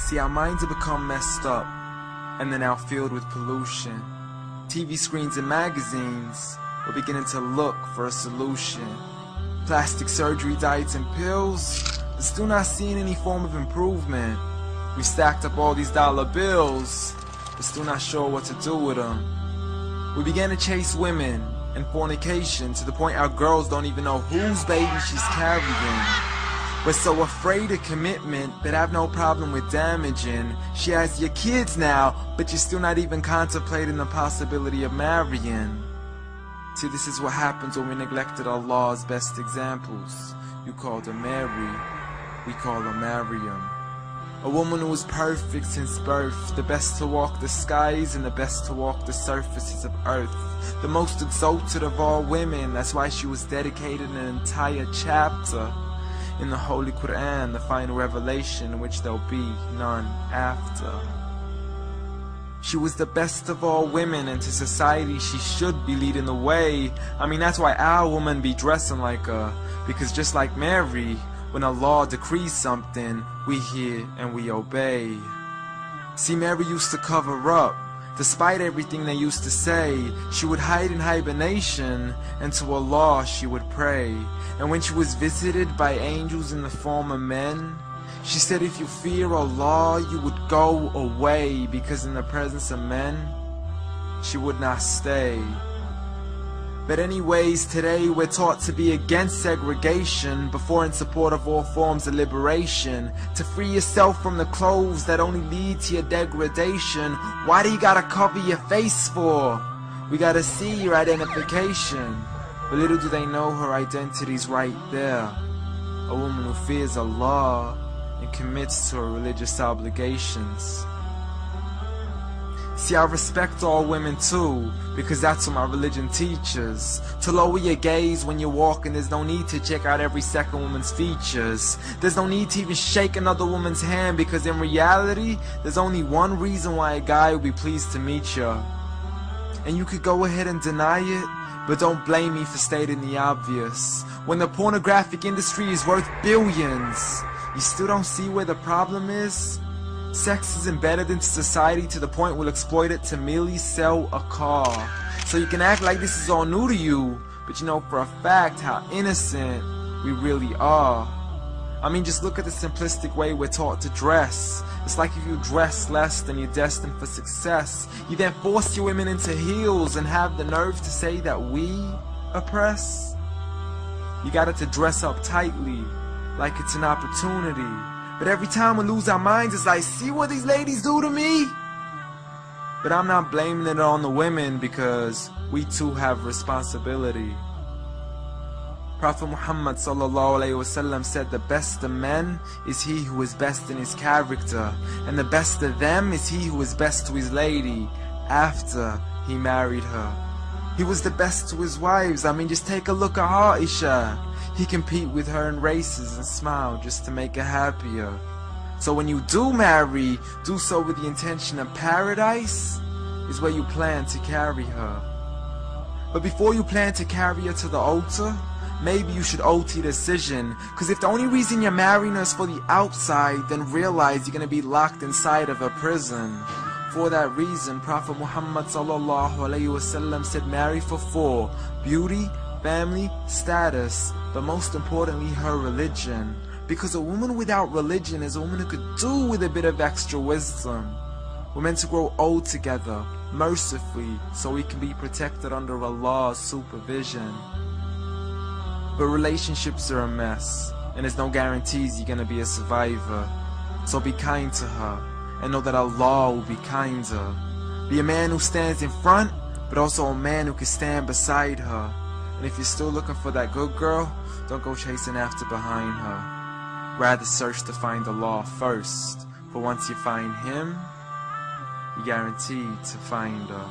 See, our minds have become messed up, and they're now filled with pollution. TV screens and magazines, we're beginning to look for a solution. Plastic surgery, diets and pills, but still not seeing any form of improvement. We stacked up all these dollar bills, but still not sure what to do with them. We began to chase women and fornication to the point our girls don't even know whose baby she's carrying. We're so afraid of commitment, but have no problem with damaging. She has your kids now, but you're still not even contemplating the possibility of marrying. See, this is what happens when we neglected Allah's best examples. You called her Mary, we call her Maryam. A woman who was perfect since birth, the best to walk the skies and the best to walk the surfaces of earth. The most exalted of all women, that's why she was dedicated an entire chapter in the Holy Quran, the final revelation in which there'll be none after. She was the best of all women, and to society she should be leading the way. I mean, that's why our women be dressing like her, because just like Mary, when Allah decrees something, we hear and we obey. See, Mary used to cover up. Despite everything they used to say, she would hide in hibernation, and to Allah she would pray. And when she was visited by angels in the form of men, she said if you fear Allah, you would go away, because in the presence of men, she would not stay. But anyways, today we're taught to be against segregation, before in support of all forms of liberation. To free yourself from the clothes that only lead to your degradation. Why do you gotta cover your face for? We gotta see your identification. But little do they know her identity's right there. A woman who fears Allah and commits to her religious obligations. See, I respect all women too, because that's what my religion teaches. To lower your gaze when you're walking, there's no need to check out every second woman's features. There's no need to even shake another woman's hand, because in reality, there's only one reason why a guy would be pleased to meet you. And you could go ahead and deny it, but don't blame me for stating the obvious. When the pornographic industry is worth billions, you still don't see where the problem is? Sex is embedded into society to the point we'll exploit it to merely sell a car. So you can act like this is all new to you, but you know for a fact how innocent we really are. I mean, just look at the simplistic way we're taught to dress. It's like if you dress less, then you're destined for success. You then force your women into heels and have the nerve to say that we oppress. You got it to dress up tightly, like it's an opportunity. But every time we lose our minds, it's like, see what these ladies do to me? But I'm not blaming it on the women, because we too have responsibility. Prophet Muhammad ﷺ said the best of men is he who is best in his character, and the best of them is he who is best to his lady after he married her. He was the best to his wives. I mean, just take a look at Aisha. He compete with her in races and smile just to make her happier. So when you do marry, do so with the intention of paradise is where you plan to carry her. But before you plan to carry her to the altar, maybe you should alter your decision. Because if the only reason you're marrying her is for the outside, then realize you're going to be locked inside of a prison. For that reason, Prophet Muhammad ﷺ said marry for 4: beauty, family, status, but most importantly her religion. Because a woman without religion is a woman who could do with a bit of extra wisdom. We're meant to grow old together, mercifully, so we can be protected under Allah's supervision. But relationships are a mess, and there's no guarantees you're gonna be a survivor. So be kind to her, and know that Allah will be kinder. Be a man who stands in front, but also a man who can stand beside her. And if you're still looking for that good girl, don't go chasing after behind her. Rather search to find Allah first, for once you find Him, you're guaranteed to find her.